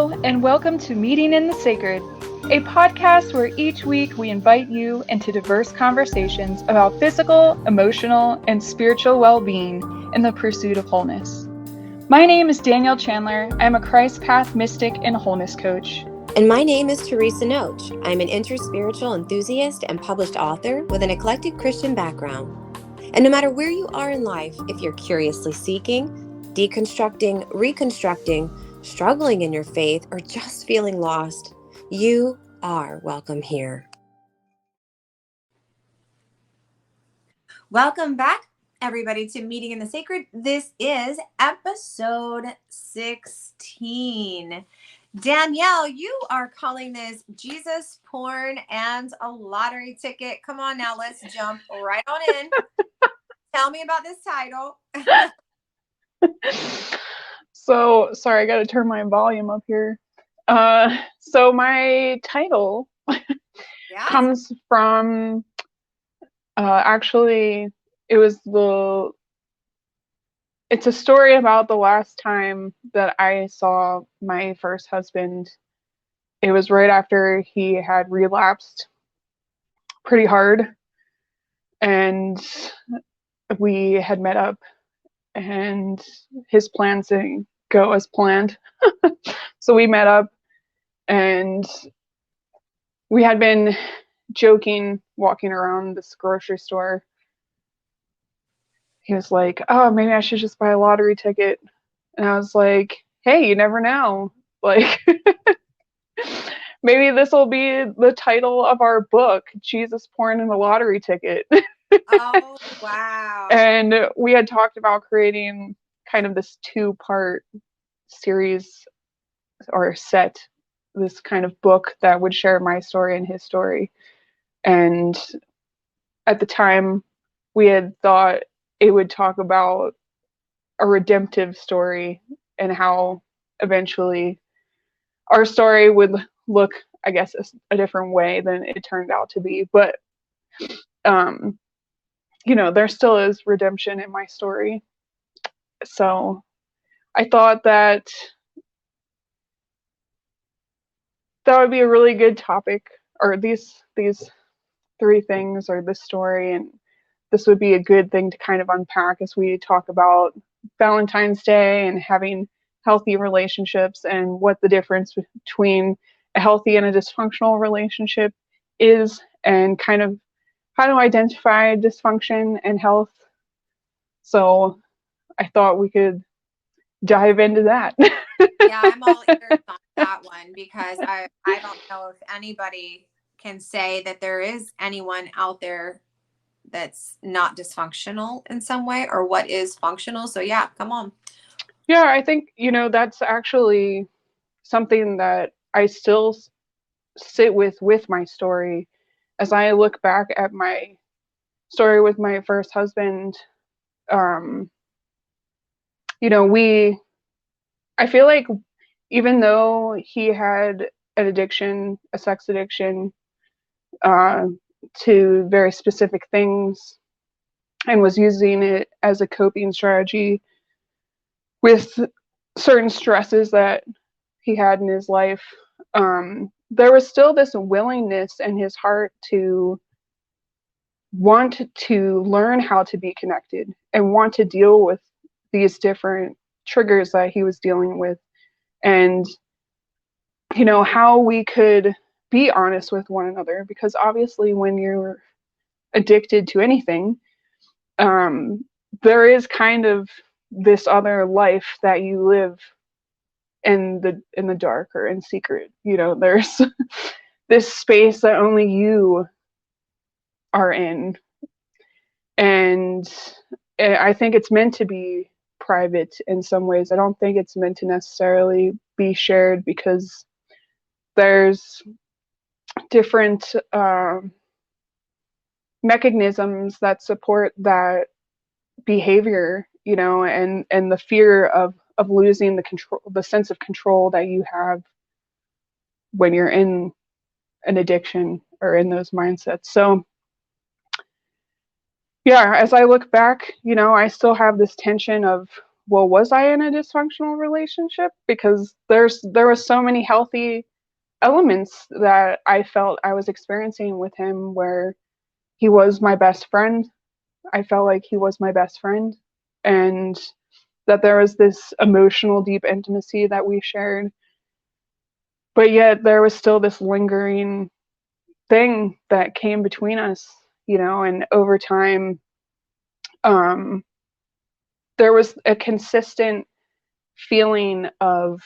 Hello, and welcome to Meeting in the Sacred, a podcast where each week we invite you into diverse conversations about physical, emotional, and spiritual well-being in the pursuit of wholeness. My name is Danielle Chandler. I'm a Christ Path mystic and wholeness coach. And my name is Theresa Noach. I'm an interspiritual enthusiast and published author with an eclectic Christian background. And no matter where you are in life, if you're curiously seeking, deconstructing, reconstructing, struggling in your faith, or just feeling lost, you are welcome here. Welcome back, everybody, to Meeting in the Sacred. This is episode 16. Danielle, you are calling this Jesus, porn, and a lottery ticket. Come on now, let's jump right on in. Tell me about this title. So, sorry, I got to turn my volume up here. So my title comes from, actually, it's a story about the last time that I saw my first husband. It was right after he had relapsed pretty hard, and we had met up, and his plans didn't go as planned. So we met up, and we had been joking, walking around this grocery store. He was like, "Oh, maybe I should just buy a lottery ticket." And I was like, "Hey, you never know. Like, maybe this will be the title of our book, Jesus, Porn, and the Lottery Ticket." Oh, wow. And we had talked about creating kind of this 2-part series or set, this kind of book that would share my story and his story. And at the time, we had thought it would talk about a redemptive story and how eventually our story would look, I guess, a different way than it turned out to be. But, there still is redemption in my story. So I thought that would be a really good topic, or these 3 things, or this story, and this would be a good thing to kind of unpack as we talk about Valentine's Day and having healthy relationships, and what the difference between a healthy and a dysfunctional relationship is, and kind of how to identify dysfunction and health. So I thought we could dive into that. Yeah, I'm all ears on that one, because I don't know if anybody can say that there is anyone out there that's not dysfunctional in some way, or what is functional. So yeah, come on. Yeah, I think, that's actually something that I still sit with my story. As I look back at my story with my first husband, I feel like even though he had an addiction, a sex addiction, to very specific things, and was using it as a coping strategy with certain stresses that he had in his life, there was still this willingness in his heart to want to learn how to be connected and want to deal with these different triggers that he was dealing with, and how we could be honest with one another, because obviously when you're addicted to anything, there is kind of this other life that you live in the dark or in secret. There's this space that only you are in, and I think it's meant to be private in some ways. I don't think it's meant to necessarily be shared, because there's different mechanisms that support that behavior, and the fear of losing the control, the sense of control that you have when you're in an addiction or in those mindsets. So yeah, as I look back, I still have this tension of well, was I in a dysfunctional relationship? Because there was so many healthy elements that I felt I was experiencing with him, where he was my best friend. I felt like he was my best friend, and that there was this emotional, deep intimacy that we shared. But yet there was still this lingering thing that came between us, and over time, um, there was a consistent feeling of,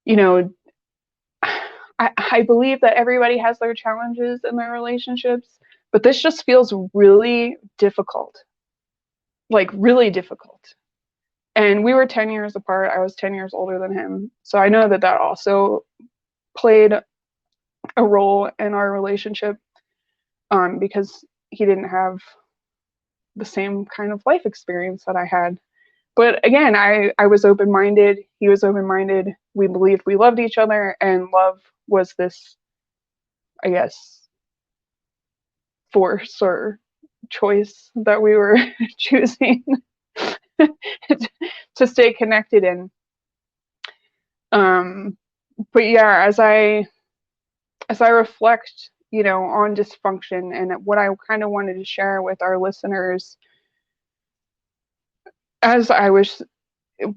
you know, I believe that everybody has their challenges in their relationships, but this just feels really difficult, like really difficult. And we were 10 years apart. I was 10 years older than him. So I know that that also played a role in our relationship, because he didn't have the same kind of life experience that I had. But again, I was open minded. He was open minded. We believed we loved each other, and love was this, I guess, force or choice that we were choosing to stay connected in. Um, but yeah, as I reflect, on dysfunction and what I kind of wanted to share with our listeners, as I was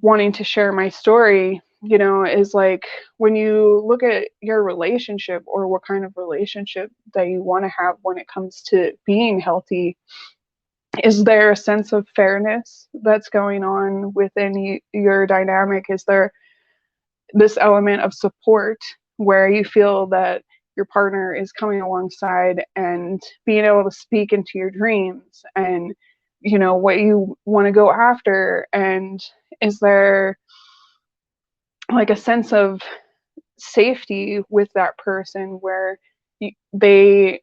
wanting to share my story, is like, when you look at your relationship, or what kind of relationship that you want to have when it comes to being healthy, is there a sense of fairness that's going on within your dynamic? Is there this element of support where you feel that your partner is coming alongside and being able to speak into your dreams and what you want to go after? And is there like a sense of safety with that person where they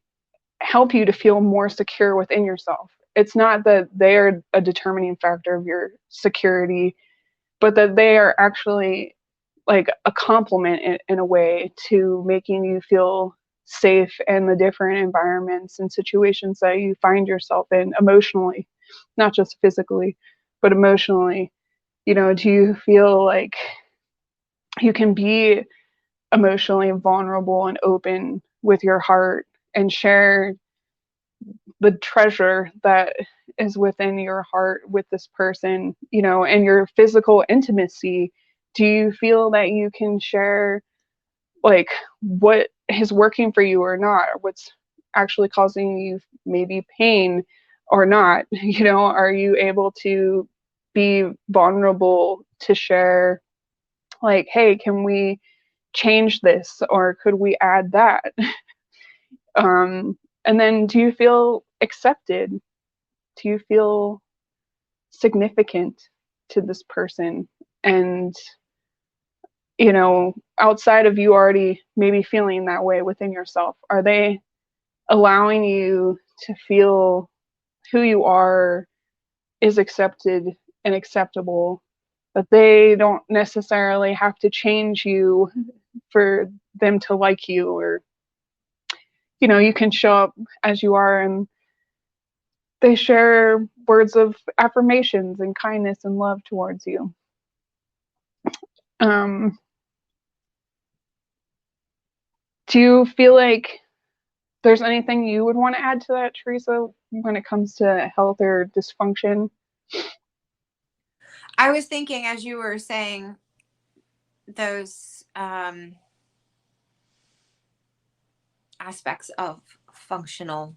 help you to feel more secure within yourself? It's not that they're a determining factor of your security, but that they are actually like a compliment in a way to making you feel safe in the different environments and situations that you find yourself in emotionally, not just physically, but emotionally. Do you feel like you can be emotionally vulnerable and open with your heart and share the treasure that is within your heart with this person, and your physical intimacy? Do you feel that you can share like what is working for you or not, or what's actually causing you maybe pain or not? Are you able to be vulnerable to share, like, hey, can we change this, or could we add that? And then, do you feel accepted? Do you feel significant to this person? And outside of you already maybe feeling that way within yourself, are they allowing you to feel who you are is accepted and acceptable, that they don't necessarily have to change you for them to like you, or you can show up as you are, and they share words of affirmations and kindness and love towards you? um, do you feel like there's anything you would want to add to that, Theresa, when it comes to health or dysfunction? I was thinking as you were saying those aspects of functional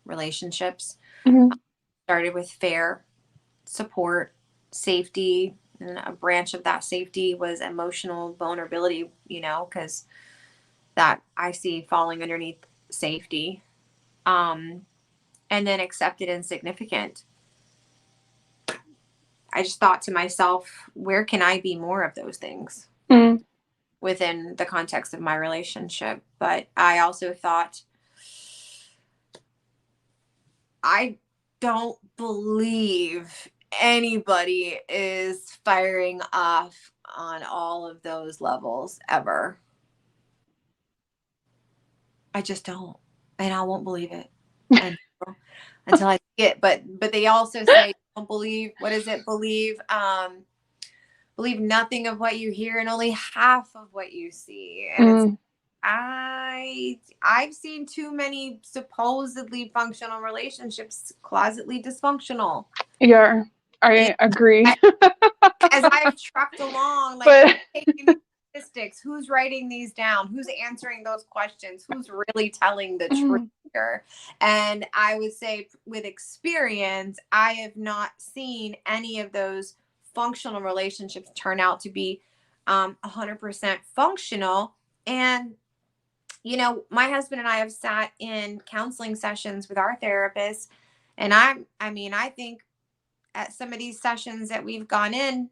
relationships. Mm-hmm. Started with fair support, safety, and a branch of that safety was emotional vulnerability, because that I see falling underneath safety. And then accepted and significant. I just thought to myself, where can I be more of those things Mm-hmm. within the context of my relationship? But I also thought, I don't believe anybody is firing off on all of those levels ever. I just don't. And I won't believe it until I see it. But they also say don't believe, what is it? Believe nothing of what you hear and only half of what you see. And it's, I've seen too many supposedly functional relationships closetly dysfunctional. Yeah, I agree. As I've trucked along, like, But who's taking the statistics, who's writing these down, who's answering those questions, who's really telling the truth here. And I would say with experience, I have not seen any of those functional relationships turn out to be 100% functional. And you know, my husband and I have sat in counseling sessions with our therapist, and I think at some of these sessions that we've gone in,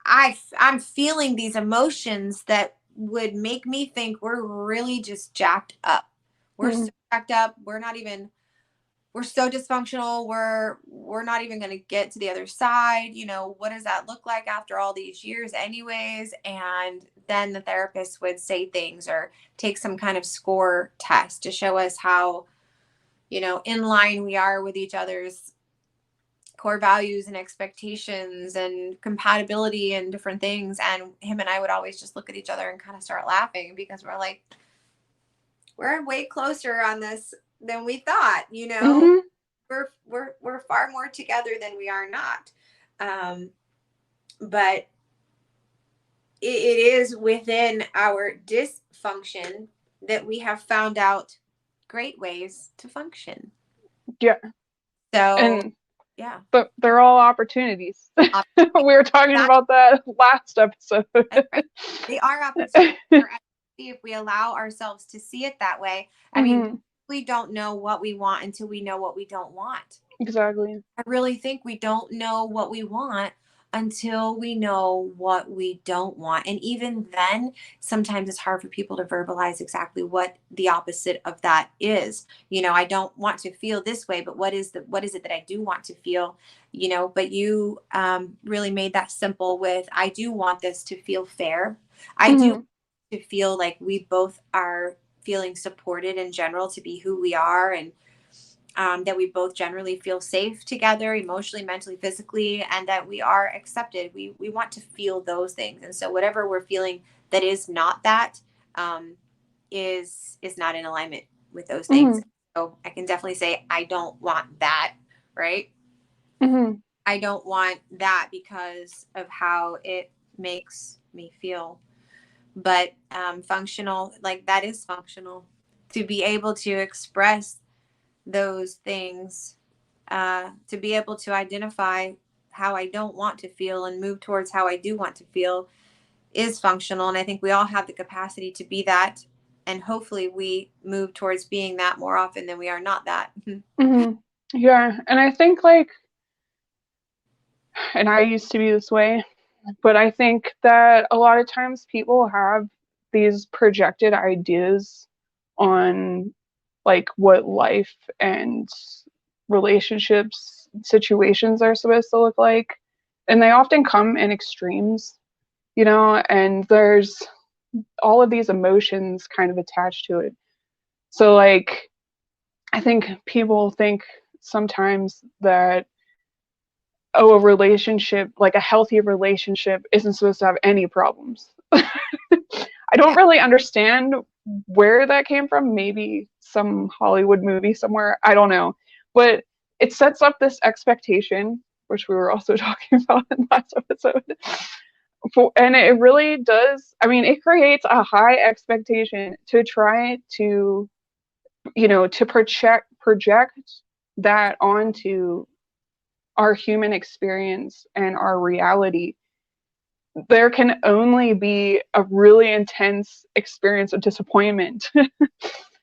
I'm feeling these emotions that would make me think we're really just jacked up. We're so jacked up. We're so dysfunctional. We're not even going to get to the other side. You know, what does that look like after all these years anyways? And then the therapist would say things or take some kind of score test to show us how, you know, in line we are with each other's core values and expectations and compatibility and different things. And him and I would always just look at each other and kind of start laughing because we're like, we're way closer on this than we thought, you know. We're far more together than we are not. But it is within our dysfunction that we have found out great ways to function. yeah. So And yeah, but they're all opportunities. We were talking about that last episode. Right. They are opportunities if we allow ourselves to see it that way. I mean, we don't know what we want until we know what we don't want. Exactly. I really think we don't know what we want until we know what we don't want. And even then, sometimes it's hard for people to verbalize exactly what the opposite of that is. You know, I don't want to feel this way, but what is it that I do want to feel? You know, but you really made that simple with, I do want this to feel fair. I do to feel like we both are feeling supported in general to be who we are, and that we both generally feel safe together, emotionally, mentally, physically, and that we are accepted. We want to feel those things. And so whatever we're feeling that is not that, is not in alignment with those things. So I can definitely say, I don't want that, right? I don't want that because of how it makes me feel. But functional, like, that is functional, to be able to express those things, to be able to identify how I don't want to feel and move towards how I do want to feel, is functional. And I think we all have the capacity to be that. And hopefully we move towards being that more often than we are not that. Yeah. And I think, like, and I used to be this way, but I think that a lot of times people have these projected ideas on, like, what life and relationships, situations are supposed to look like. And they often come in extremes, you know, and there's all of these emotions kind of attached to it. So, like, I think people think sometimes that, oh, a relationship, like a healthy relationship, isn't supposed to have any problems. I don't really understand where that came from. Maybe some Hollywood movie somewhere. I don't know. But it sets up this expectation, which we were also talking about in the last episode. And it really does. I mean, it creates a high expectation to try to, you know, to project that onto our human experience and our reality. There can only be a really intense experience of disappointment,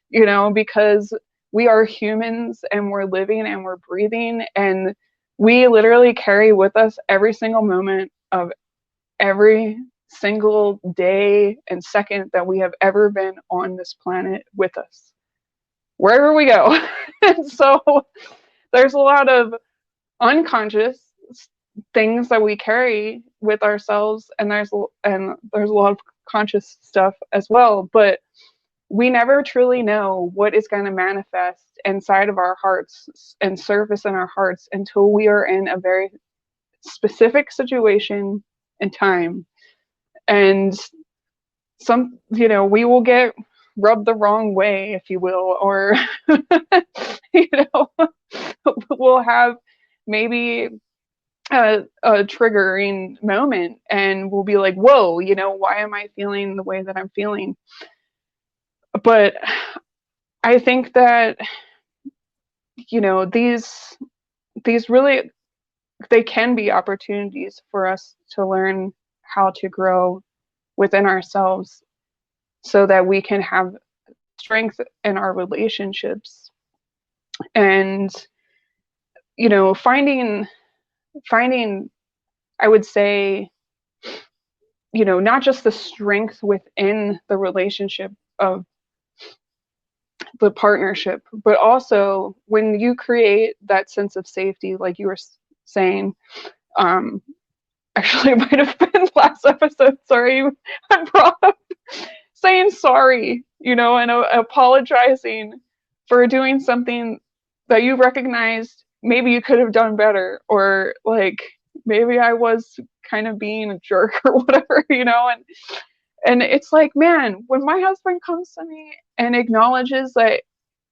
you know, because we are humans and we're living and we're breathing, and we literally carry with us every single moment of every single day and second that we have ever been on this planet with us, wherever we go. And so there's a lot of unconscious things that we carry with ourselves, and there's a lot of conscious stuff as well. But we never truly know what is going to manifest inside of our hearts and surface in our hearts until we are in a very specific situation and time. And we will get rubbed the wrong way, if you will, or, you know, we'll have maybe a triggering moment and we'll be like, whoa, why am I feeling the way that I'm feeling? But I think that, these really, they can be opportunities for us to learn how to grow within ourselves so that we can have strength in our relationships. And, finding, I would say, not just the strength within the relationship of the partnership, but also when you create that sense of safety, like you were saying, um, actually, it might have been last episode, sorry, I brought up saying sorry, and apologizing for doing something that you recognized maybe you could have done better, or like maybe I was kind of being a jerk or whatever, and it's like, man, when my husband comes to me and acknowledges that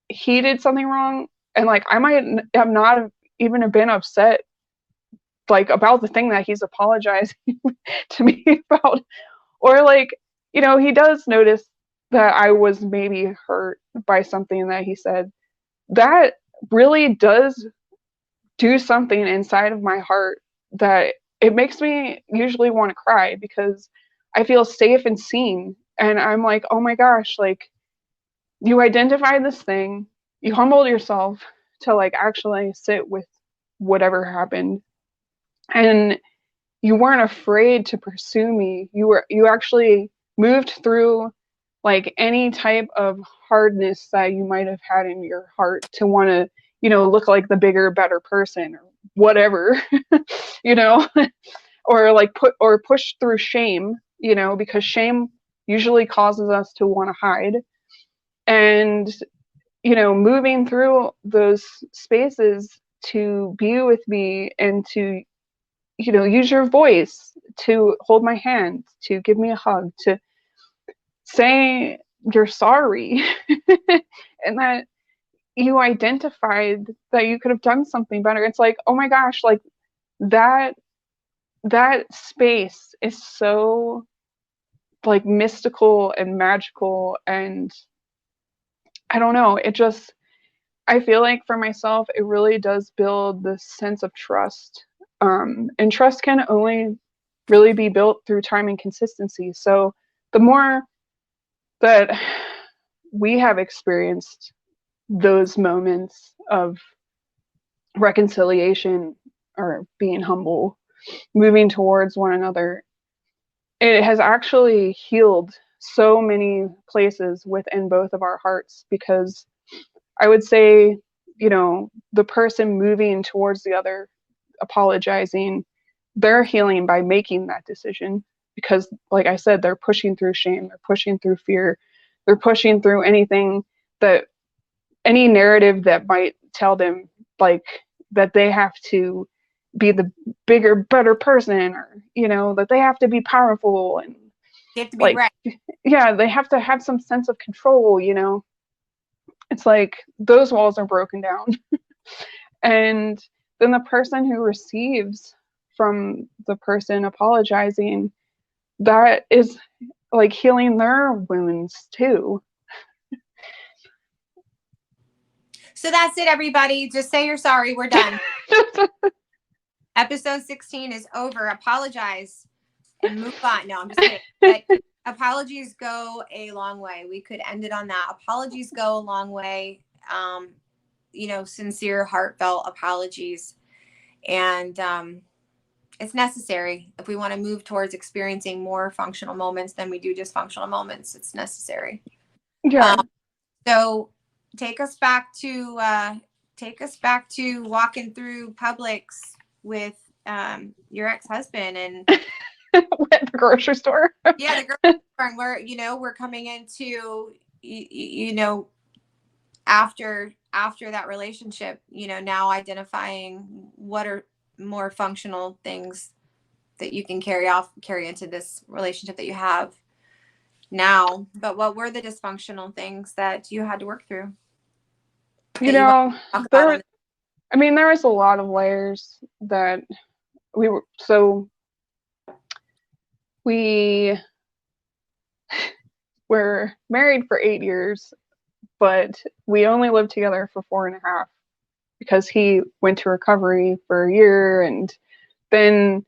he did something wrong, and like I might have not even have been upset like about the thing that he's apologizing to me about, or like, he does notice that I was maybe hurt by something that he said, that really does do something inside of my heart that it makes me usually want to cry, because I feel safe and seen. And I'm like, oh my gosh, like, you identified this thing, you humbled yourself to like actually sit with whatever happened, and you weren't afraid to pursue me. You actually moved through like any type of hardness that you might have had in your heart to want to, look like the bigger, better person or whatever, you know, or like push through shame, because shame usually causes us to want to hide. And, moving through those spaces to be with me and to, use your voice, to hold my hand, to give me a hug, to say you're sorry, and that you identified that you could have done something better. It's like, oh my gosh, like that space is so like mystical and magical. And I don't know, I feel like for myself, it really does build this sense of trust. And trust can only really be built through time and consistency. So the more that we have experienced those moments of reconciliation or being humble, moving towards one another, it has actually healed so many places within both of our hearts. Because I would say, the person moving towards the other, apologizing, they're healing by making that decision. Because, like I said, they're pushing through shame, they're pushing through fear, they're pushing through any narrative that might tell them like that they have to be the bigger, better person, or, that they have to be powerful and You have to be like, right. yeah, they have to have some sense of control, It's like those walls are broken down. And then the person who receives from the person apologizing, that is like healing their wounds too. So that's it, everybody. Just say you're sorry. We're done. Episode 16 is over. Apologize and move on. No, I'm just kidding. But apologies go a long way. We could end it on that. Apologies go a long way. Sincere, heartfelt apologies. And it's necessary. If we want to move towards experiencing more functional moments than we do dysfunctional moments, it's necessary. Yeah. So take us back to walking through Publix with your ex-husband and at the grocery store. Yeah, the grocery store, and we're coming into you know, after that relationship, you know, now identifying what are more functional things that you can carry into this relationship that you have now. But what were the dysfunctional things that you had to work through You that you want know, to talk about on there, this? I mean, there was a lot of layers that we were married for 8 years, but we only lived together for 4.5 because he went to recovery for a year. And then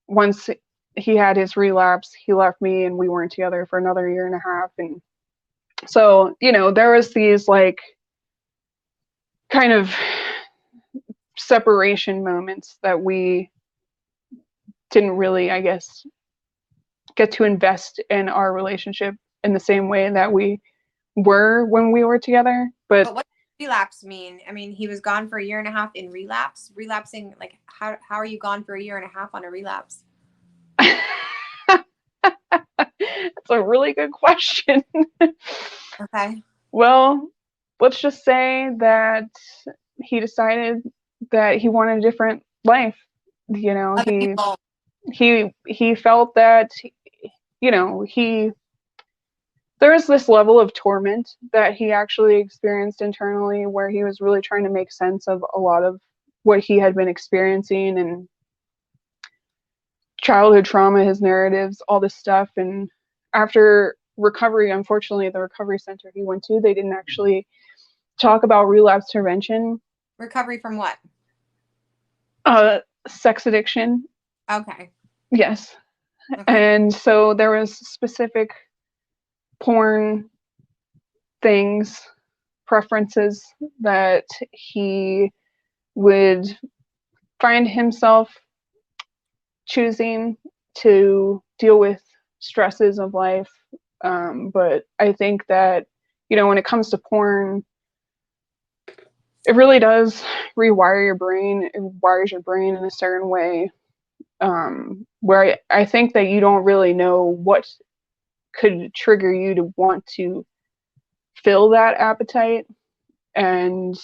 once he had his relapse, he left me and we weren't together for another 1.5 years. And so, there was these like kind of separation moments that we didn't really, I guess, get to invest in our relationship in the same way that we were when we were together. But But what does relapse mean? I mean, he was gone for a year and a half in relapse. Relapsing, like how are you gone for a year and a half on a relapse? it's a really good question. Okay. Well, let's just say that he decided that he wanted a different life. You know, Other he people. he felt that, he there was this level of torment that he actually experienced internally where he was really trying to make sense of a lot of what he had been experiencing and childhood trauma, his narratives, all this stuff. And after recovery, unfortunately, the recovery center he went to, they didn't actually talk about relapse prevention. Recovery from what? Sex addiction. Okay. Yes. Okay. And so there was specific porn things, preferences that he would find himself choosing to deal with stresses of life. But I think that, when it comes to porn, it really does rewire your brain. It wires your brain in a certain way, where I think that you don't really know what could trigger you to want to fill that appetite. And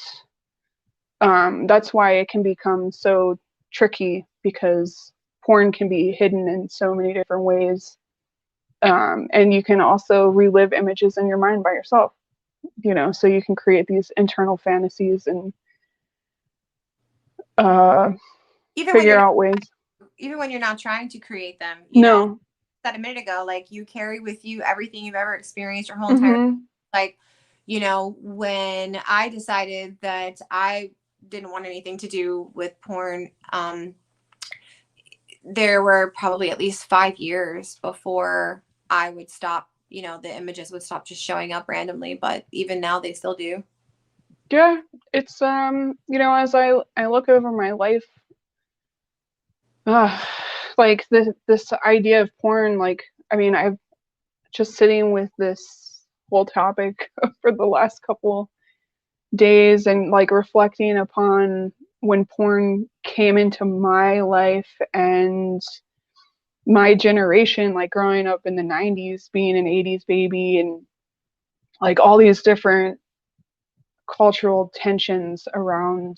that's why it can become so tricky because porn can be hidden in so many different ways. And you can also relive images in your mind by yourself, so you can create these internal fantasies and uh, Even when figure you're not, out ways. even when you're not trying to create them, you know, No. said a minute ago, like you carry with you everything you've ever experienced your whole entire Mm-hmm. like, you know, when I decided that I didn't want anything to do with porn, there were probably at least 5 years before I would stop, you know, the images would stop just showing up randomly, but even now they still do. Yeah, it's as I look over my life, uh, like this idea of porn, like, I mean, I've just sitting with this whole topic for the last couple days and like reflecting upon when porn came into my life and my generation, like growing up in the 90s, being an 80s baby, and like all these different cultural tensions around,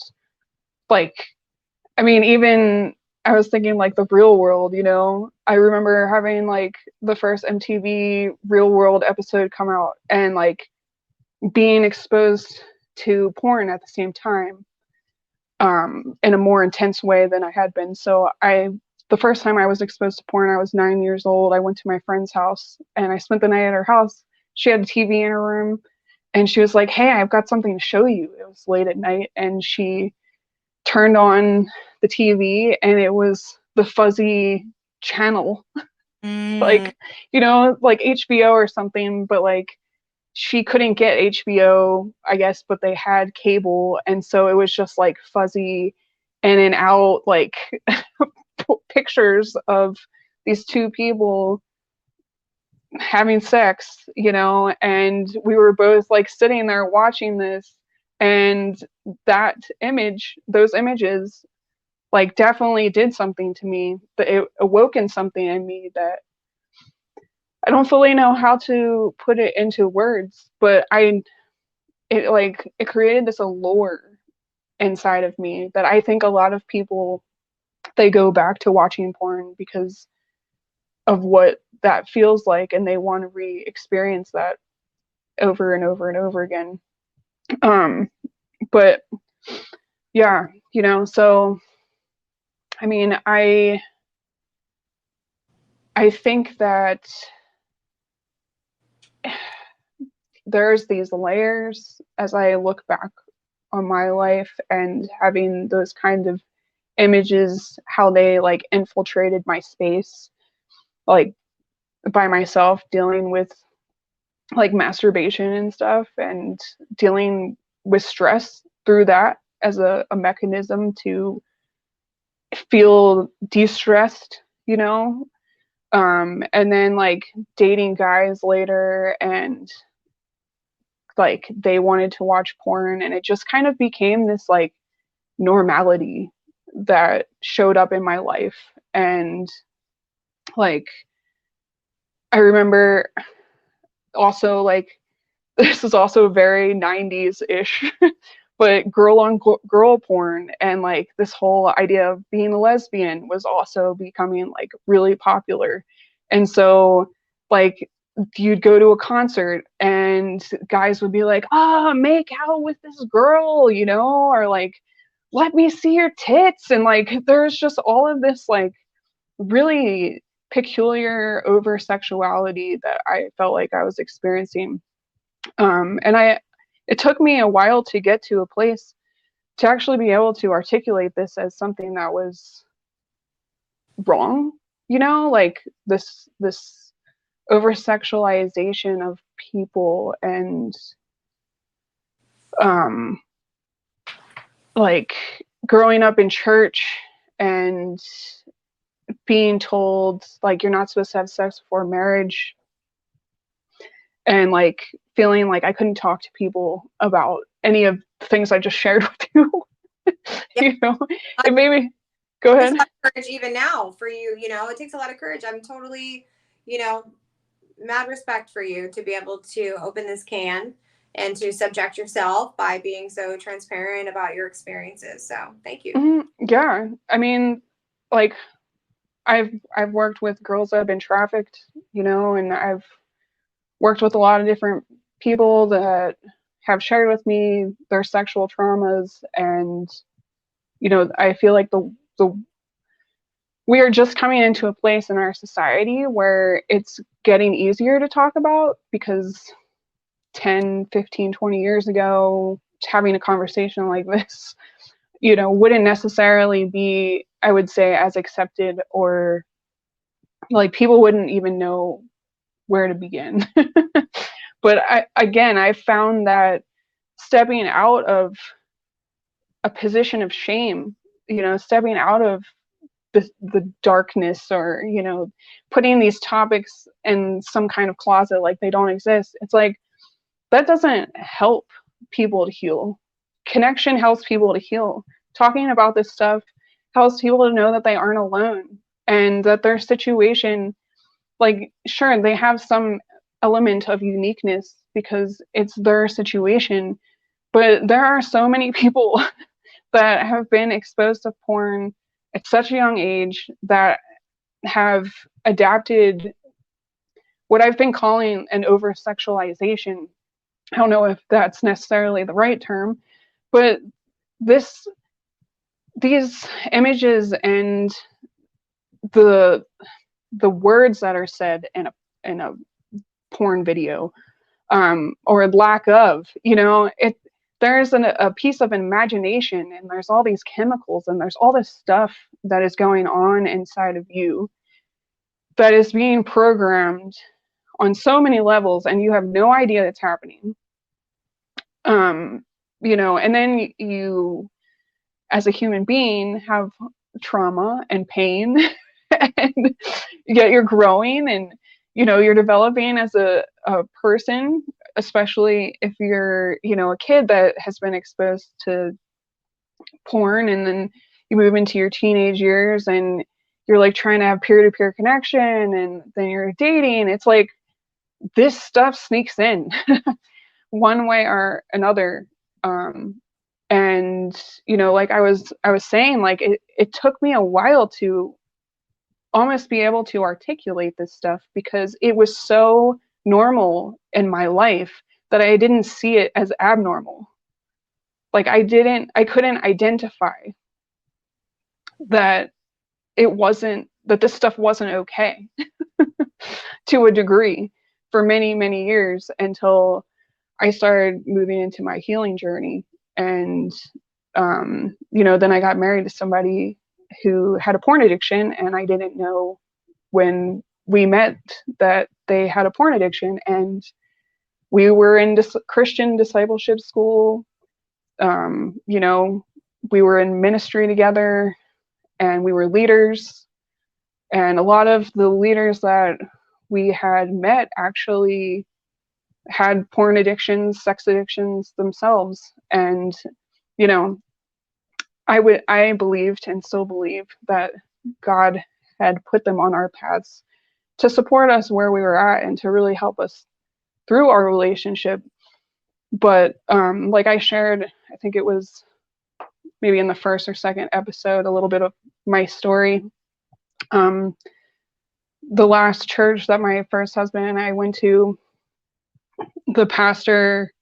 like, I mean, even I was thinking like the real world, I remember having like the first MTV Real World episode come out and like being exposed to porn at the same time, in a more intense way than I had been. So the first time I was exposed to porn, I was 9 years old. I went to my friend's house and I spent the night at her house. She had a TV in her room and she was like, "Hey, I've got something to show you." It was late at night and she turned on the TV and it was the fuzzy channel, Mm. like, like HBO or something, but like she couldn't get HBO, I guess, but they had cable. And so it was just like fuzzy in and out, like pictures of these two people having sex, and we were both like sitting there watching this. And those images, like definitely did something to me. But it awoken something in me that I don't fully know how to put it into words, but it created this allure inside of me that I think a lot of people, they go back to watching porn because of what that feels like, and they want to re-experience that over and over and over again. But yeah, so I mean, I think that there's these layers as I look back on my life, and having those kind of images, how they like infiltrated my space, like by myself, dealing with like masturbation and stuff, and dealing with stress through that as a mechanism to feel de-stressed, and then like dating guys later, and like they wanted to watch porn, and it just kind of became this like normality that showed up in my life. And like I remember also, like, this is also very 90s ish, but girl on girl porn, and like this whole idea of being a lesbian was also becoming like really popular. And so like you'd go to a concert and guys would be like, make out with this girl, or like, let me see your tits. And like there's just all of this like really peculiar over sexuality that I felt like I was experiencing. And it took me a while to get to a place to actually be able to articulate this as something that was wrong, like this over sexualization of people, and um like growing up in church and being told like you're not supposed to have sex before marriage, and like feeling like I couldn't talk to people about any of the things I just shared with you. Yeah. It made me go There's a ahead. lot of courage even now for you. It takes a lot of courage. I'm totally, mad respect for you to be able to open this can and to subject yourself by being so transparent about your experiences. So thank you. Yeah, I mean, like I've worked with girls that have been trafficked, and I've worked with a lot of different people that have shared with me their sexual traumas. And I feel like the we are just coming into a place in our society where it's getting easier to talk about, because 10, 15, 20 years ago, having a conversation like this, wouldn't necessarily be, I would say, as accepted, or like people wouldn't even know where to begin. But I found that stepping out of a position of shame, stepping out of the darkness, or putting these topics in some kind of closet like they don't exist, it's like that doesn't help people to heal. Connection helps people to heal. Talking about this stuff helps people to know that they aren't alone, and that their situation, like, sure, they have some element of uniqueness because it's their situation, but there are so many people that have been exposed to porn at such a young age that have adapted what I've been calling an over sexualization. I don't know if that's necessarily the right term, but this these images and the words that are said in a porn video, or lack of, there's a piece of imagination, and there's all these chemicals, and there's all this stuff that is going on inside of you that is being programmed on so many levels, and you have no idea it's happening. And then you, as a human being, have trauma and pain, and yet you're growing, and you're developing as a person, especially if you're a kid that has been exposed to porn, and then you move into your teenage years, and you're like trying to have peer-to-peer connection, and then you're dating. It's like this stuff sneaks in one way or another. And like I was saying, like it took me a while to almost be able to articulate this stuff because it was so normal in my life that I didn't see it as abnormal. Like I couldn't identify that that this stuff wasn't okay to a degree for many, many years until I started moving into my healing journey. And, then I got married to somebody who had a porn addiction, and I didn't know when we met that they had a porn addiction. And we were in Christian discipleship school. We were in ministry together, and we were leaders. And a lot of the leaders that we had met actually had porn addictions, sex addictions themselves. And, you know, I believed and still believe that God had put them on our paths to support us where we were at and to really help us through our relationship. But like I shared, I think it was maybe in the first or second episode, a little bit of my story. The last church that my first husband and I went to, the pastor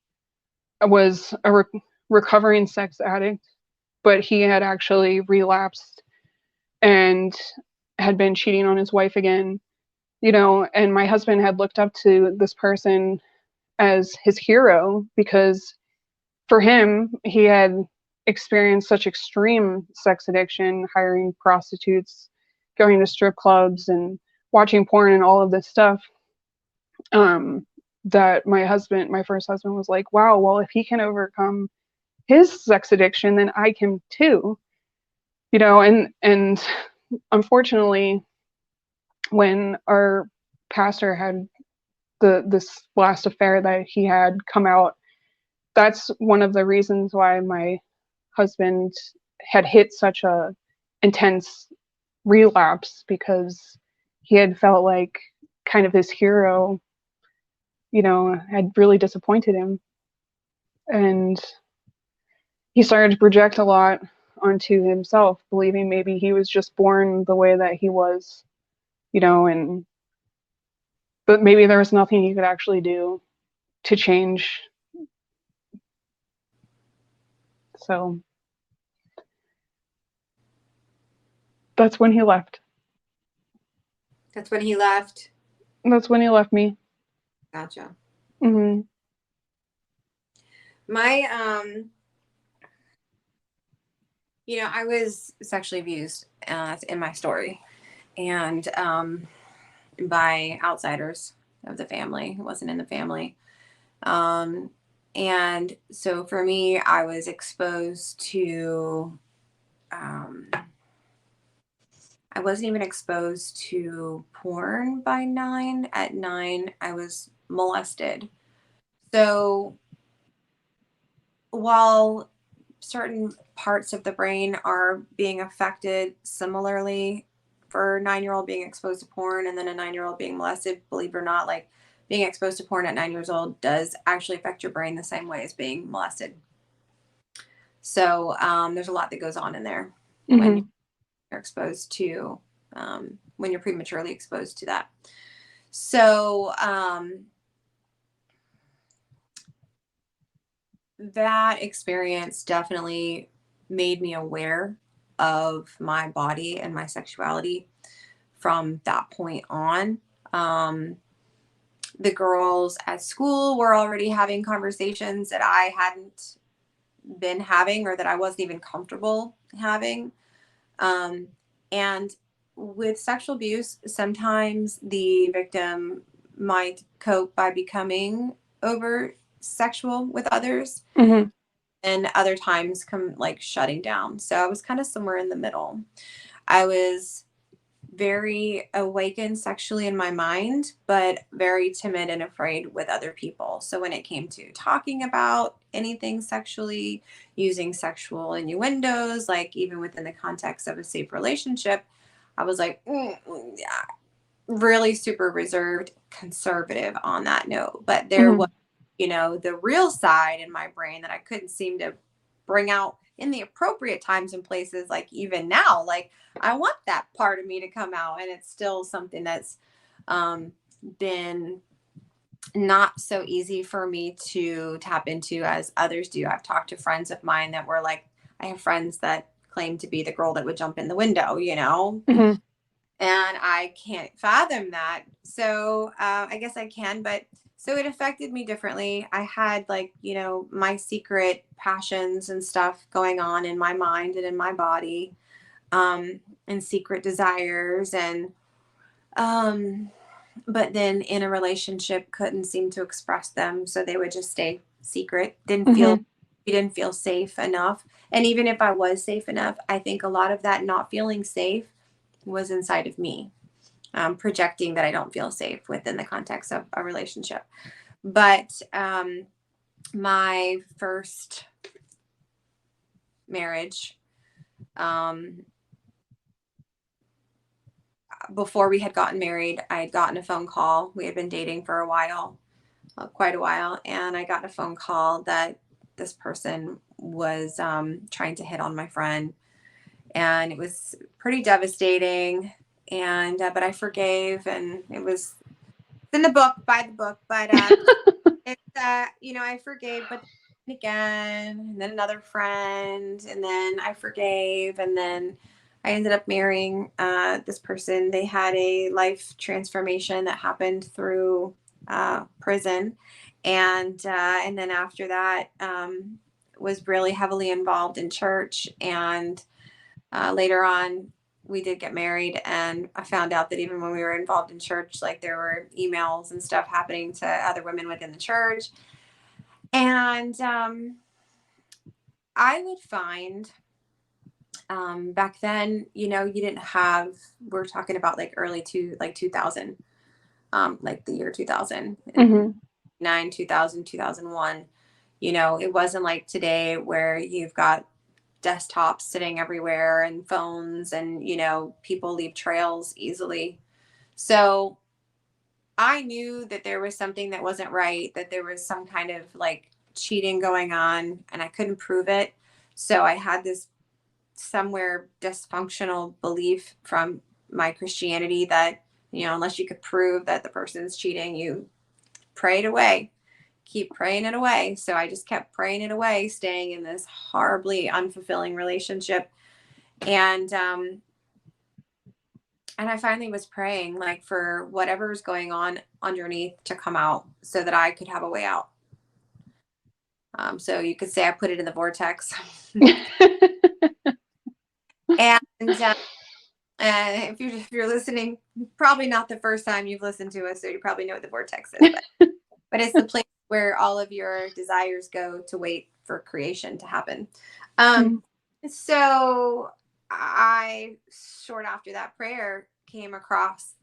was a recovering sex addict, but he had actually relapsed and had been cheating on his wife again, and my husband had looked up to this person as his hero because for him, he had experienced such extreme sex addiction, hiring prostitutes, going to strip clubs, and watching porn and all of this stuff. That my first husband, was like, wow, well, if he can overcome his sex addiction, then I can too. And unfortunately, when our pastor had this last affair that he had come out, that's one of the reasons why my husband had hit such a intense relapse, because he had felt like kind of his hero, had really disappointed him. And he started to project a lot onto himself, believing maybe he was just born the way that he was, and but maybe there was nothing he could actually do to change. So that's when he left. That's when he left. That's when he left me. Gotcha. Mm-hmm. My I was sexually abused in my story, and by outsiders of the family. It wasn't in the family. And so for me, I was exposed to, I wasn't even exposed to porn by 9. At 9, I was molested. So while certain parts of the brain are being affected similarly for a 9-year-old being exposed to porn and then a 9-year-old being molested, believe it or not, like being exposed to porn at 9 years old does actually affect your brain the same way as being molested. So there's a lot that goes on in there when you're exposed to, when you're prematurely exposed to that. So that experience definitely made me aware of my body and my sexuality from that point on. The girls at school were already having conversations that I hadn't been having or that I wasn't even comfortable having. And with sexual abuse, sometimes the victim might cope by becoming over sexual with others. Mm-hmm. And other times come like shutting down. So I was kind of somewhere in the middle. I was very awakened sexually in my mind, but very timid and afraid with other people. So when it came to talking about anything sexually, using sexual innuendos, like even within the context of a safe relationship, I was like, yeah, really super reserved, conservative on that note. But there Mm-hmm. was, the real side in my brain that I couldn't seem to bring out in the appropriate times and places. Like even now, like I want that part of me to come out, and it's still something that's been not so easy for me to tap into as others do. I've talked to friends of mine that were like, I have friends that claim to be the girl that would jump in the window, Mm-hmm. and I can't fathom that. So I guess I can, but so it affected me differently. I had like, my secret passions and stuff going on in my mind and in my body, and secret desires. And, but then in a relationship couldn't seem to express them. So they would just stay secret. Mm-hmm. We didn't feel safe enough. And even if I was safe enough, I think a lot of that not feeling safe was inside of me, projecting that I don't feel safe within the context of a relationship. But my first marriage, um, before we had gotten married, I had gotten a phone call. We had been dating for a while, quite a while. And I got a phone call that this person was trying to hit on my friend. And it was pretty devastating. And, but I forgave, and it was in the book, by the book. But it's, I forgave, but then again, and then another friend, and then I forgave. And then I ended up marrying this person. They had a life transformation that happened through prison. And then after that, was really heavily involved in church. And later on, we did get married, and I found out that even when we were involved in church, like there were emails and stuff happening to other women within the church. And I would find back then, you didn't have, we're talking about like early to like 2000, like the year 2000, Mm-hmm. 9, 2000, 2001. It wasn't like today where you've got desktops sitting everywhere and phones, and people leave trails easily. So I knew that there was something that wasn't right, that there was some kind of like cheating going on, and I couldn't prove it. So I had this somewhere dysfunctional belief from my Christianity that, unless you could prove that the person's cheating, you pray it away, keep praying it away. So I just kept praying it away, staying in this horribly unfulfilling relationship. And I finally was praying like for whatever's going on underneath to come out so that I could have a way out. So you could say I put it in the vortex. And if you're listening, probably not the first time you've listened to us, so you probably know what the vortex is. But it's the place where all of your desires go to wait for creation to happen. So I, short after that prayer, came across,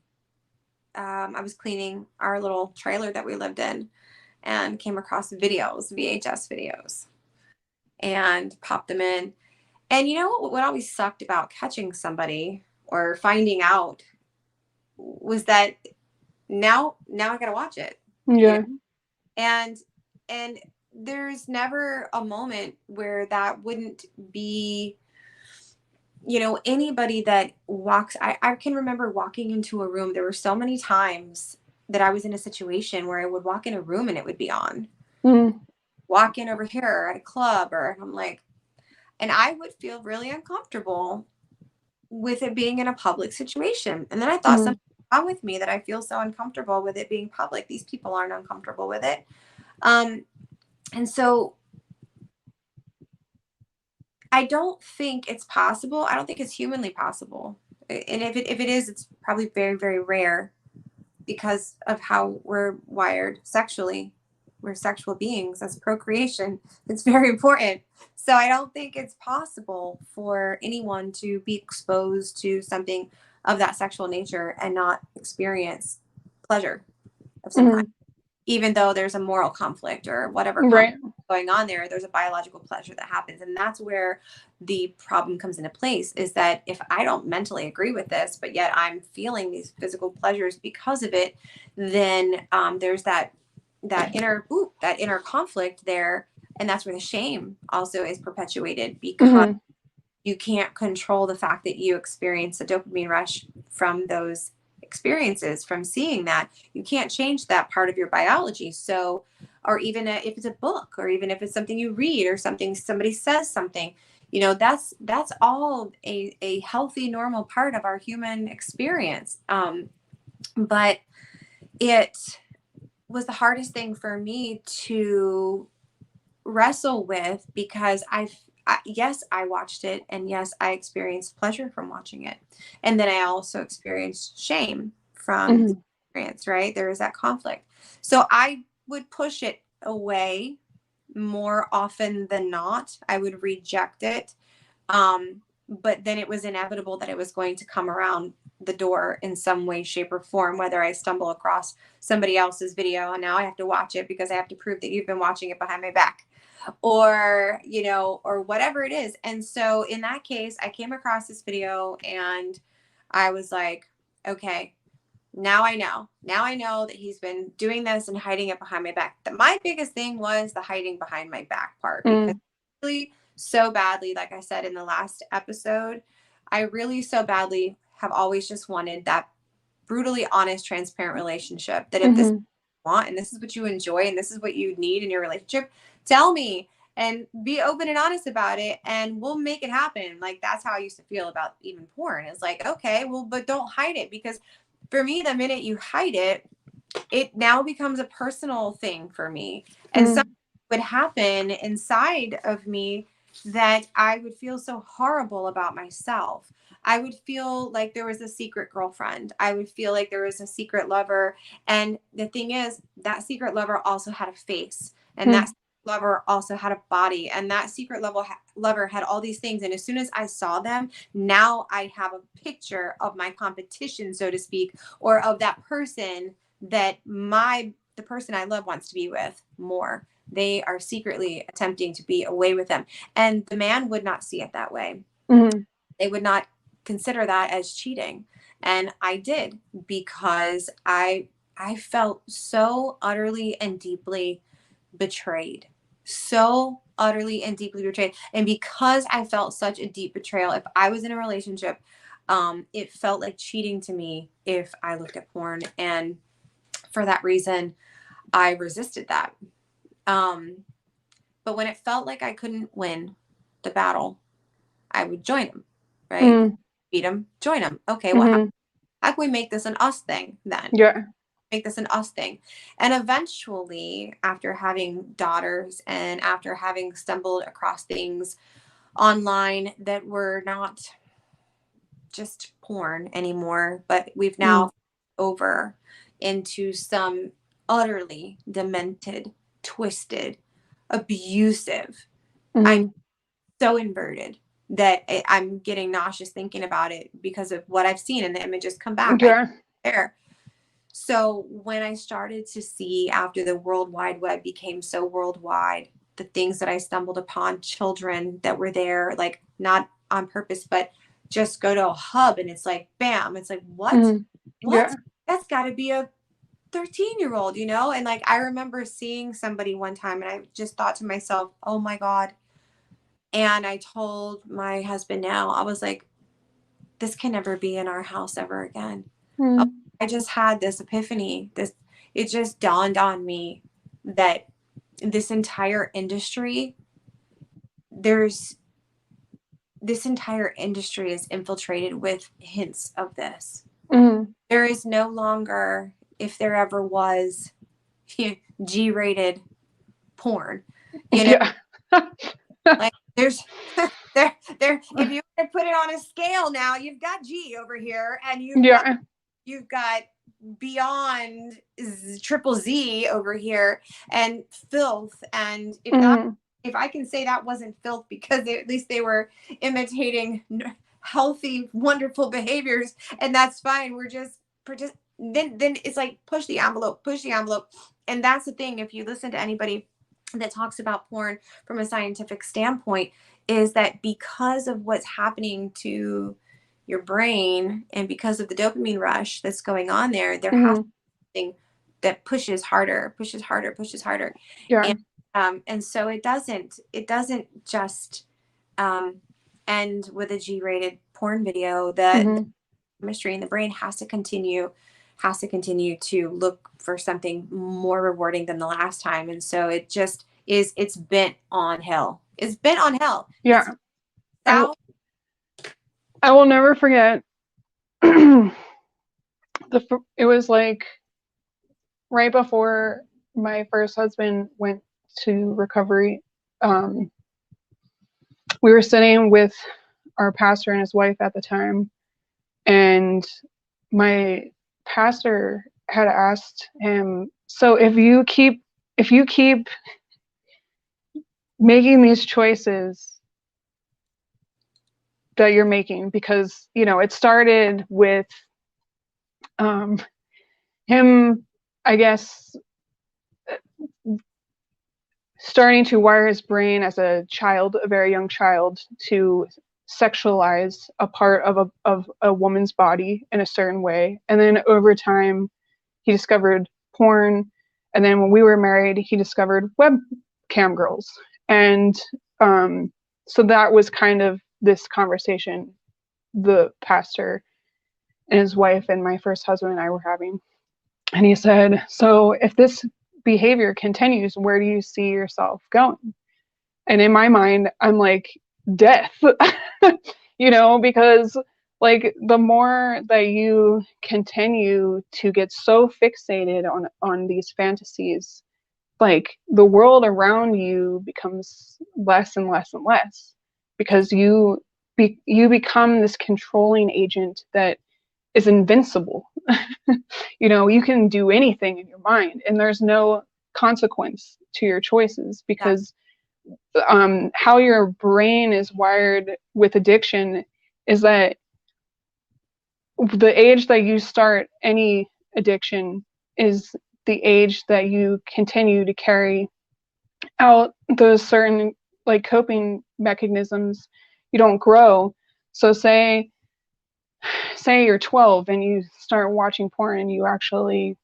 I was cleaning our little trailer that we lived in, and came across videos, VHS videos, and popped them in. And you know what always sucked about catching somebody or finding out was that now I gotta watch it, Yeah. and and there's never a moment where that wouldn't be, anybody that walks. I can remember walking into a room. There were so many times that I was in a situation where I would walk in a room and it would be on. Mm-hmm. Walk in over here at a club, or I'm like, and I would feel really uncomfortable with it being in a public situation. And then I thought something wrong with me that I feel so uncomfortable with it being public. These people aren't uncomfortable with it. And so I don't think it's possible. I don't think it's humanly possible. And if it is, it's probably very, very rare because of how we're wired sexually. We're sexual beings. That's procreation. It's very important. So I don't think it's possible for anyone to be exposed to something of that sexual nature and not experience pleasure of some kind. even though there's a moral conflict or whatever Right. going on there, there's a biological pleasure that happens. And that's where the problem comes into place, is that if I don't mentally agree with this, but yet I'm feeling these physical pleasures because of it, then there's that inner conflict there. And that's where the shame also is perpetuated, because Mm-hmm. you can't control the fact that you experience a dopamine rush from those experiences, from seeing that. You can't change that part of your biology. So, or even if it's a book, or even if it's something you read, or something somebody says something, that's all a healthy, normal part of our human experience. But it was the hardest thing for me to wrestle with, because yes, I watched it, and yes, I experienced pleasure from watching it, and then I also experienced shame from the Mm-hmm. experience. Right, there is that conflict. So I would push it away more often than not. I would reject it, but then it was inevitable that it was going to come around the door in some way, shape, or form, whether I stumble across somebody else's video and now I have to watch it because I have to prove that you've been watching it behind my back, or or whatever it is. And so in that case, I came across this video and I was like, okay, now I know that he's been doing this and hiding it behind my back. My biggest thing was the hiding behind my back part, because Mm-hmm. really, so badly, like I said in the last episode, I really so badly have always just wanted that brutally honest, transparent relationship. That if this is Mm-hmm. what you want, and this is what you enjoy, and this is what you need in your relationship, tell me and be open and honest about it, and we'll make it happen. Like, that's how I used to feel about even porn. It's like, okay, well, but don't hide it, because for me, the minute you hide it, it now becomes a personal thing for me. And something would happen inside of me that I would feel so horrible about myself. I would feel like there was a secret girlfriend. I would feel like there was a secret lover. And the thing is, that secret lover also had a face. And that Mm-hmm. secret lover also had a body. And that secret lover had all these things. And as soon as I saw them, now I have a picture of my competition, so to speak, or of that person that the person I love wants to be with more. They are secretly attempting to be away with them. And the man would not see it that way. Mm-hmm. They would not consider that as cheating. And I did, because I felt so utterly and deeply betrayed. So utterly and deeply betrayed. And because I felt such a deep betrayal, if I was in a relationship, it felt like cheating to me if I looked at porn. And for that reason, I resisted that. Um, but when it felt like I couldn't win the battle, I would join him, right? Mm-hmm. Beat him, join him. Okay, well, Mm-hmm. how can we make this an us thing then? Yeah. Make this an us thing. And eventually, after having daughters and after having stumbled across things online that were not just porn anymore, but we've Mm-hmm. now over into some utterly demented, twisted, abusive. I'm Mm-hmm. so inverted that I'm getting nauseous thinking about it because of what I've seen, and the images come back. I Yeah. there. So when I started to see, after the World Wide Web became so worldwide, the things that I stumbled upon, children that were there, like not on purpose, but just go to a hub and it's like, bam, it's like, what? Mm-hmm. What? Yeah. That's got to be a 13-year-old, you know? And like, I remember seeing somebody one time and I just thought to myself, oh my God. And I told my husband now, I was like, this can never be in our house ever again. Mm-hmm. I just had this epiphany. It just dawned on me that this entire industry, there's this entire industry is infiltrated with hints of this. Mm-hmm. There is no longer, if there ever was, G-rated porn. You know, Yeah. like there's there. If you were to put it on a scale now, you've got G over here, and Yeah. you've got beyond triple Z over here, and filth. And Mm-hmm. if I can say that wasn't filth because at least they were imitating healthy, wonderful behaviors, and that's fine. We're just then it's like push the envelope, And that's the thing, if you listen to anybody that talks about porn from a scientific standpoint, is that because of what's happening to your brain and because of the dopamine rush that's going on there, there has to Mm-hmm. be something that pushes harder, pushes harder, pushes harder. Yeah. And so it doesn't just um, end with a G-rated porn video. The Mm-hmm. chemistry in the brain has to continue to look for something more rewarding than the last time. And so it's bent on hell. It's bent on hell. It's Yeah. I will, south. I will never forget it was like right before my first husband went to recovery. Um, we were sitting with our pastor and his wife at the time, and my pastor had asked him, so if you keep making these choices that you're making, because it started with um, him, I guess, starting to wire his brain as a child, a very young child, to sexualize a part of a woman's body in a certain way. And then over time, he discovered porn. And then when we were married, he discovered webcam girls. And so that was kind of this conversation the pastor and his wife and my first husband and I were having. And he said, so if this behavior continues, where do you see yourself going? And in my mind, I'm like, death, because like the more that you continue to get so fixated on these fantasies, like the world around you becomes less and less and less, because you become this controlling agent that is invincible. You can do anything in your mind, and there's no consequence to your choices, Yeah. because how your brain is wired with addiction is that the age that you start any addiction is the age that you continue to carry out those certain like coping mechanisms. You don't grow. So say you're 12 and you start watching porn, and you actually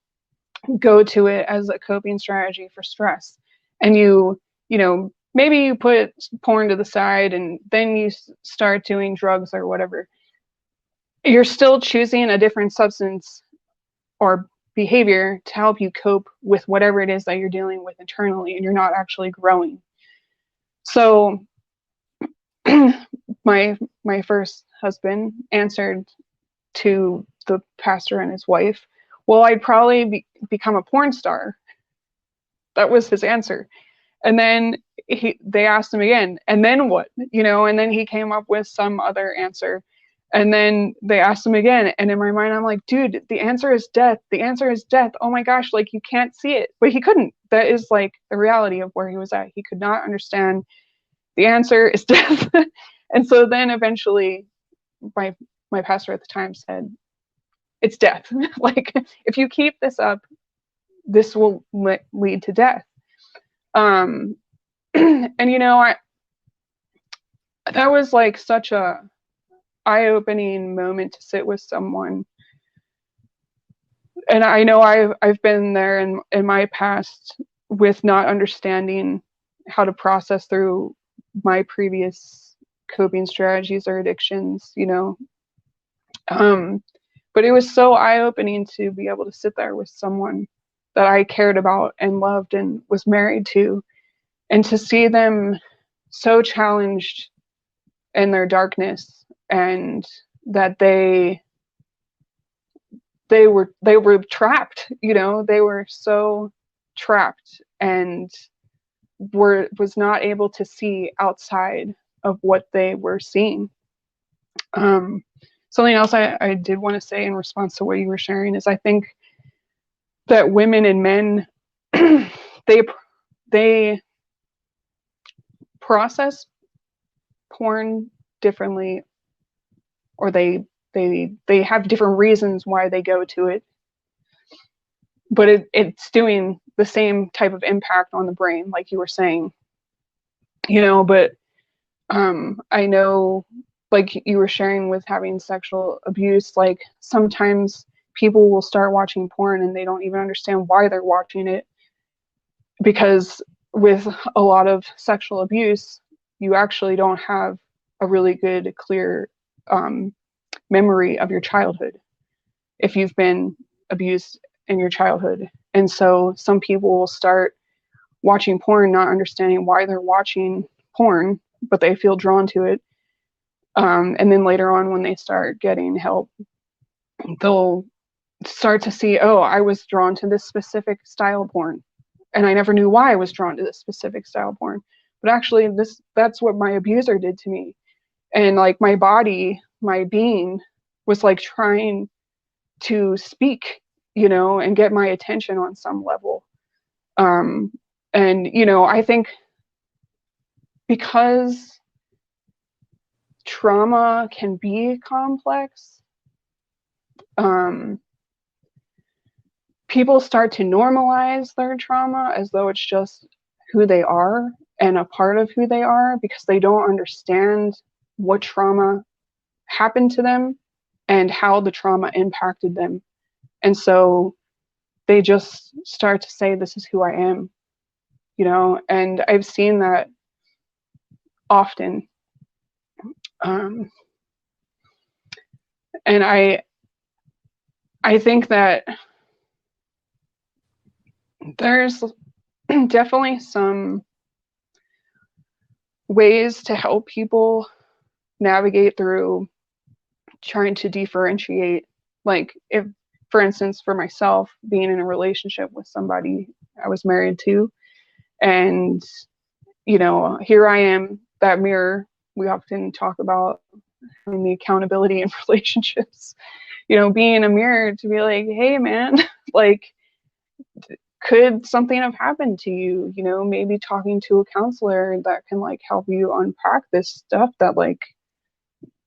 go to it as a coping strategy for stress, and maybe you put porn to the side and then you start doing drugs or whatever. You're still choosing a different substance or behavior to help you cope with whatever it is that you're dealing with internally, and you're not actually growing. So my first husband answered to the pastor and his wife, well, I'd probably become a porn star. That was his answer. And then they asked him again, and then what? And then he came up with some other answer. And then they asked him again. And in my mind, I'm like, dude, the answer is death. The answer is death. Oh my gosh, like you can't see it. But he couldn't. That is like the reality of where he was at. He could not understand the answer is death. And so then eventually my pastor at the time said, it's death. Like if you keep this up, this will lead to death. And I that was like such a eye-opening moment to sit with someone. And I know I've been there in my past with not understanding how to process through my previous coping strategies or addictions. But it was so eye-opening to be able to sit there with someone that I cared about and loved and was married to, and to see them so challenged in their darkness, and that they were trapped. They were so trapped, and was not able to see outside of what they were seeing. Something else I did want to say in response to what you were sharing is, I think that women and men they process porn differently, or they have different reasons why they go to it, but it's doing the same type of impact on the brain, like you were saying, but I know, like you were sharing with having sexual abuse, like sometimes people will start watching porn and they don't even understand why they're watching it, because with a lot of sexual abuse, you actually don't have a really good, clear memory of your childhood if you've been abused in your childhood. And so some people will start watching porn, not understanding why they're watching porn, but they feel drawn to it. And then later on, when they start getting help, they'll start to see, oh, I was drawn to this specific style porn. And I never knew why I was drawn to this specific style porn. But actually, that's what my abuser did to me. And like my body, my being was like trying to speak, and get my attention on some level. And, I think because trauma can be complex, people start to normalize their trauma as though it's just who they are and a part of who they are, because they don't understand what trauma happened to them and how the trauma impacted them. And so they just start to say, this is who I am, and I've seen that often. And I think that there's definitely some ways to help people navigate through trying to differentiate. Like, if, for instance, for myself, being in a relationship with somebody I was married to, and here I am, that mirror. We often talk about having the accountability in relationships, being a mirror to be like, hey man, like, could something have happened to you? Maybe talking to a counselor that can like help you unpack this stuff that like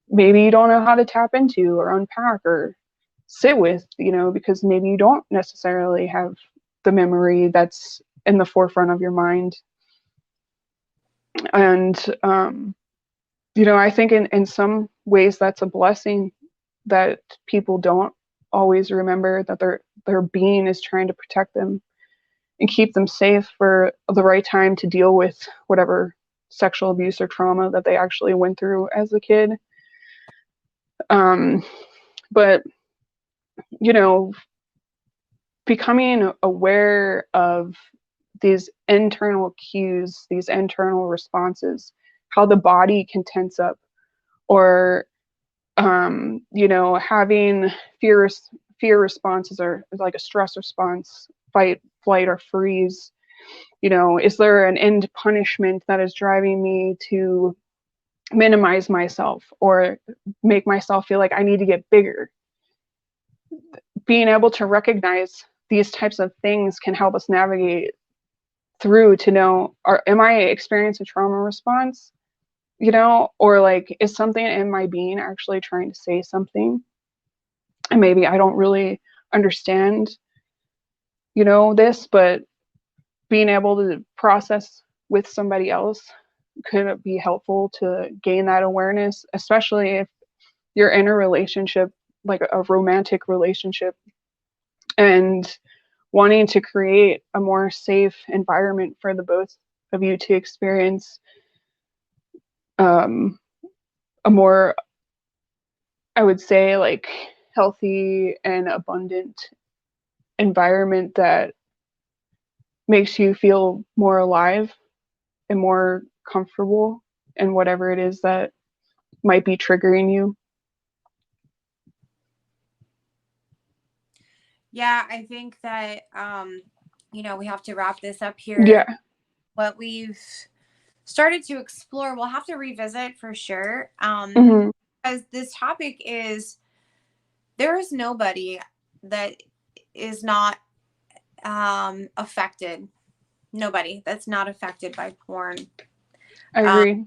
maybe you don't know how to tap into or unpack or sit with, because maybe you don't necessarily have the memory that's in the forefront of your mind. And I think in some ways that's a blessing, that people don't always remember that their being is trying to protect them and keep them safe for the right time to deal with whatever sexual abuse or trauma that they actually went through as a kid. But becoming aware of these internal cues, these internal responses, how the body can tense up, or having fear responses, or like a stress response, fight, flight, or freeze. Is there an end punishment that is driving me to minimize myself or make myself feel like I need to get bigger? Being able to recognize these types of things can help us navigate through to know, am I experiencing a trauma response? Or like, is something in my being actually trying to say something? And maybe I don't really understand, this, but being able to process with somebody else could be helpful to gain that awareness, especially if you're in a relationship, like a romantic relationship, and wanting to create a more safe environment for the both of you to experience a more, I would say, like, healthy and abundant environment that makes you feel more alive and more comfortable in whatever it is that might be triggering you. Yeah, I think that, we have to wrap this up here. Yeah. What we've started to explore, we'll have to revisit for sure. Because this topic is, there is nobody that is not affected. Nobody that's not affected by porn. I agree.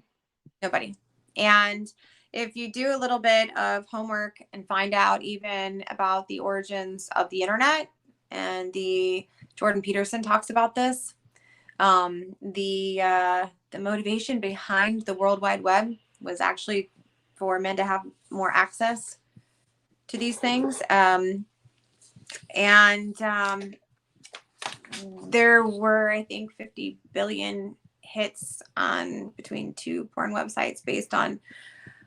Nobody. And if you do a little bit of homework and find out even about the origins of the internet and the Jordan Peterson talks about this. The motivation behind the World Wide Web was actually for men to have more access to these things. There were, I think, 50 billion hits on between two porn websites based on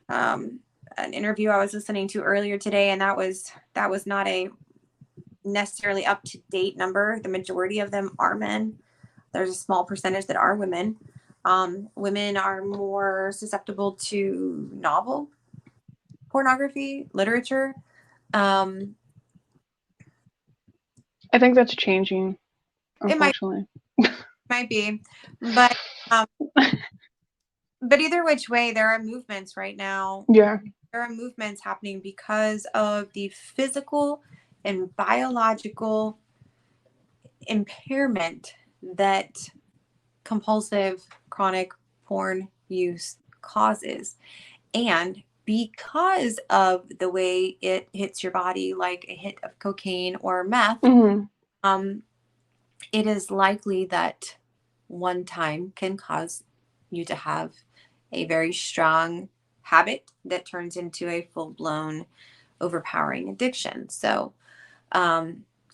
an interview I was listening to earlier today, and that was not a necessarily up to date number. The majority of them are men. There's a small percentage that are women. Women are more susceptible to novel pornography, literature. I think that's changing, unfortunately. It might be, but either which way, there are movements right now. Yeah. There are movements happening because of the physical and biological impairment that compulsive chronic porn use causes. And because of the way it hits your body, like a hit of cocaine or meth, it is likely that one time can cause you to have a very strong habit that turns into a full-blown overpowering addiction. So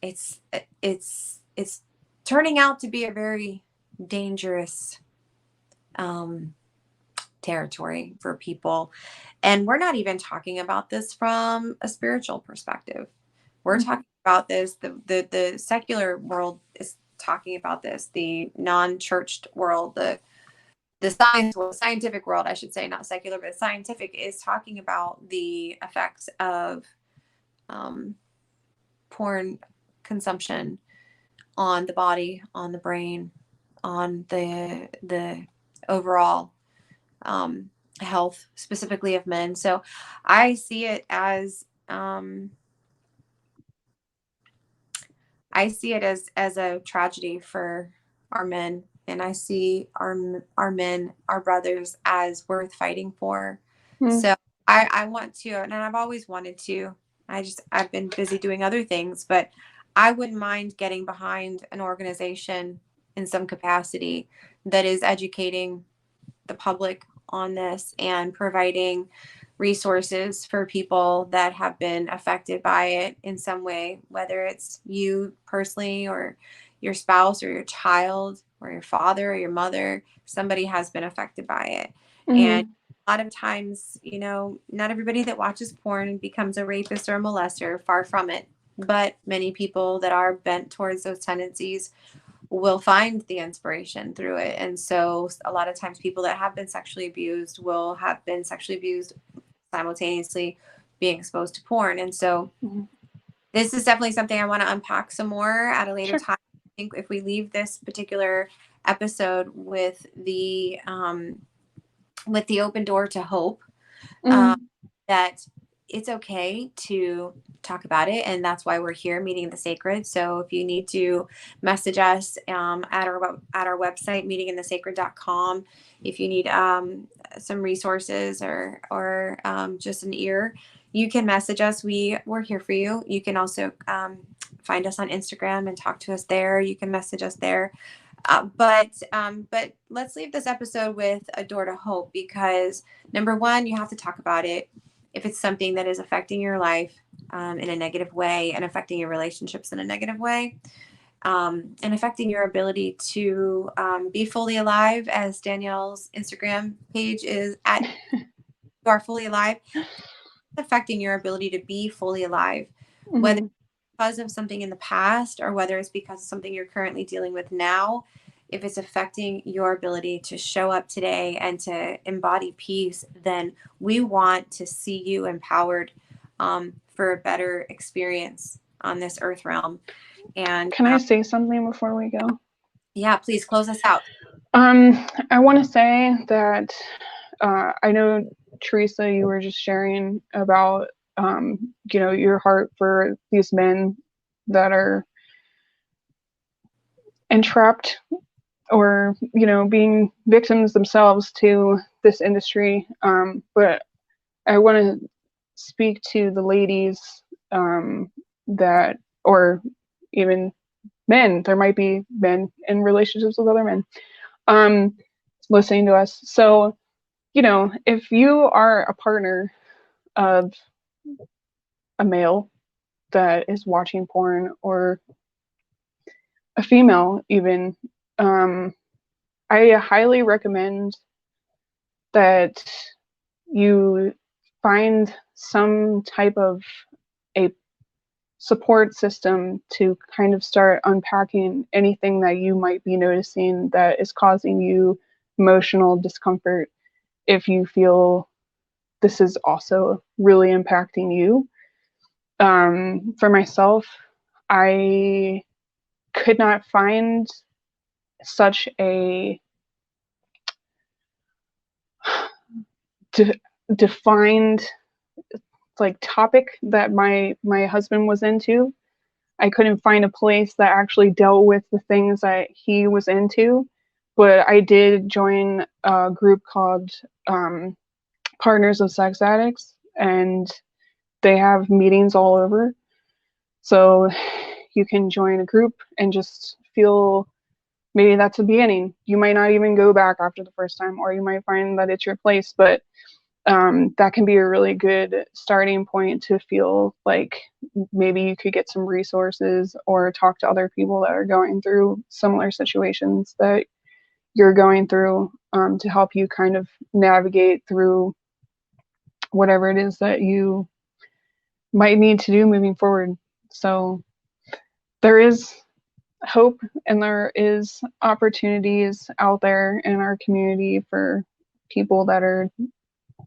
it's turning out to be a very dangerous territory for people. And we're not even talking about this from a spiritual perspective. We're talking about this, the secular world is talking about this, the non-churched world, the scientific world, I should say, not secular, but scientific, is talking about the effects of porn consumption on the body, on the brain, on the overall health, specifically of men. So I see it as as a tragedy for our men, and I see our men, our brothers, as worth fighting for. So I want to, and I've always wanted to. I've been busy doing other things, but I wouldn't mind getting behind an organization in some capacity that is educating the public on this and providing resources for people that have been affected by it in some way, whether it's you personally or your spouse or your child or your father or your mother. Somebody has been affected by it. And a lot of times, not everybody that watches porn becomes a rapist or a molester, far from it. But many people that are bent towards those tendencies will find the inspiration through it. And so a lot of times people that have been sexually abused will have been sexually abused simultaneously being exposed to porn. And so this is definitely something I want to unpack some more at a later time. I think if we leave this particular episode with the open door to hope, that it's okay to talk about it, and that's why we're here, Meeting the Sacred. So if you need to message us at our website, meetinginthesacred.com, if you need some resources or just an ear, you can message us. We're here for you. You can also find us on Instagram and talk to us there. You can message us there. But let's leave this episode with a door to hope, because number one, you have to talk about it. If it's something that is affecting your life in a negative way, and affecting your relationships in a negative way, and affecting your ability to be fully alive, as Danielle's Instagram page is at You Are Fully Alive, affecting your ability to be fully alive, whether because of something in the past or whether it's because of something you're currently dealing with now. If it's affecting your ability to show up today and to embody peace, then we want to see you empowered for a better experience on this earth realm. And can I say something before we go? Yeah, please close us out. I want to say that I know, Theresa, you were just sharing about your heart for these men that are entrapped or being victims themselves to this industry, but I want to speak to the ladies that, or even men. There might be men in relationships with other men listening to us. So, if you are a partner of a male that is watching porn, or a female even, I highly recommend that you find some type of a support system to kind of start unpacking anything that you might be noticing that is causing you emotional discomfort. If you feel this is also really impacting you. For myself, I could not find such a defined like topic that my husband was into. I couldn't find a place that actually dealt with the things that he was into, but I did join a group called Partners of Sex Addicts, and they have meetings all over. So you can join a group and just feel, maybe that's the beginning. You might not even go back after the first time, or you might find that it's your place, but that can be a really good starting point to feel like maybe you could get some resources or talk to other people that are going through similar situations that you're going through, to help you kind of navigate through whatever it is that you might need to do moving forward. So there is hope and there is opportunities out there in our community for people that are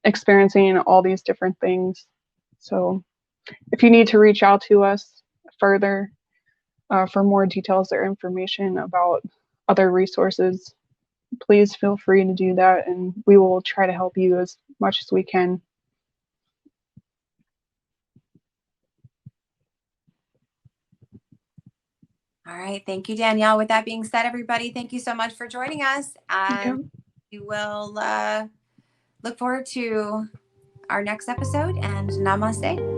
experiencing all these different things. So if you need to reach out to us further for more details or information about other resources, please feel free to do that, and we will try to help you as much as we can. All right. Thank you, Danielle. With that being said, everybody, thank you so much for joining us. And we will look forward to our next episode, and namaste.